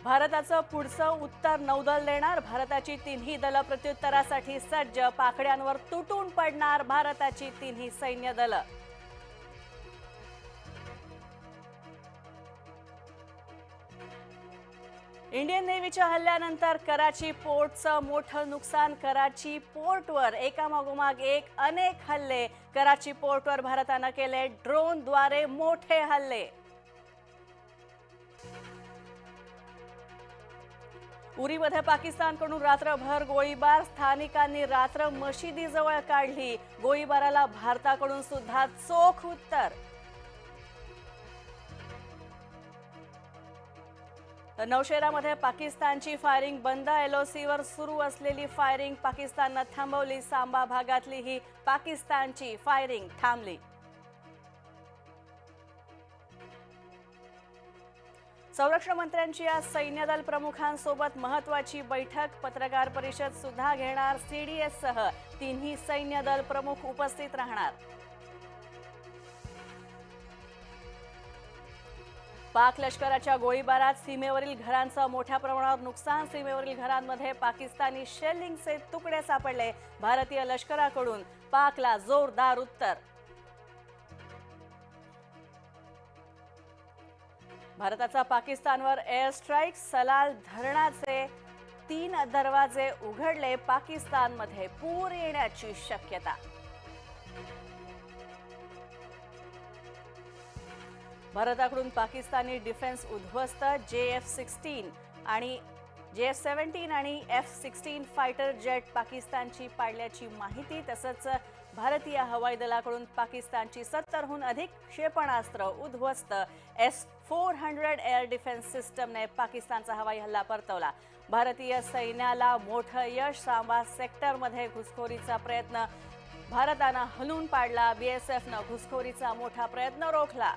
भारताचं पुढचं उत्तर नौदल देणार। भारताची तिन्ही दलं प्रत्युत्तरासाठी सज्ज। पाकड्यांवर तुटून पडणार भारताची तिन्ही सैन्य दलं। इंडियन नेव्हीच्या हल्ल्यानंतर कराची पोर्टचं मोठं नुकसान। कराची पोर्टवर एकामागोमाग एक अनेक हल्ले। कराची पोर्टवर भारतानं केले ड्रोनद्वारे मोठे हल्ले। उरीमध्ये पाकिस्तानकडून रात्रभर गोळीबार। स्थानिकांनी रात्र मशिदीजवळ काढली। गोळीबाराला भारताकडून सुद्धा चोख उत्तर। नौशेरामध्ये पाकिस्तानची फायरिंग बंद। एलओसीवर सुरू असलेली फायरिंग पाकिस्ताननं थांबवली। सांबा भागातली ही पाकिस्तानची फायरिंग थांबली। संरक्षण मंत्र्यांची आज सैन्यदल प्रमुखांसोबत महत्त्वाची बैठक। पत्रकार परिषद सुद्धा घेणार। सीडीएस सह तिन्ही सैन्यदल प्रमुख उपस्थित राहणार। पाक लष्कराच्या गोळीबारात सीमेवरील घरांचं मोठ्या प्रमाणावर नुकसान। सीमेवरील घरांमध्ये पाकिस्तानी शेलिंगचे तुकडे सापडले। भारतीय लष्कराकडून पाकला जोरदार उत्तर। भारताचा पाकिस्तानवर एअर स्ट्राईक। सलाल धरणाचे 3 दरवाजे उघडले। पाकिस्तानमध्ये पूर येण्याची शक्यता। भारताकडून पाकिस्तानी डिफेन्स उद्ध्वस्त। JF-17 आणि F-16 फायटर जेट पाकिस्तानची पाडल्याची माहिती। तसंच भारतीय हवाई दलाकडून पाकिस्तानची 70हून अधिक क्षेपणास्त्र उद्ध्वस्त। S-400 एअर डिफेन्स सिस्टमने पाकिस्तानचा हवाई हल्ला परतवला। भारतीय सैन्याला मोठं यश। सांबा सेक्टरमध्ये घुसखोरीचा प्रयत्न भारतानं हलवून पाडला। BSFनं घुसखोरीचा मोठा प्रयत्न रोखला।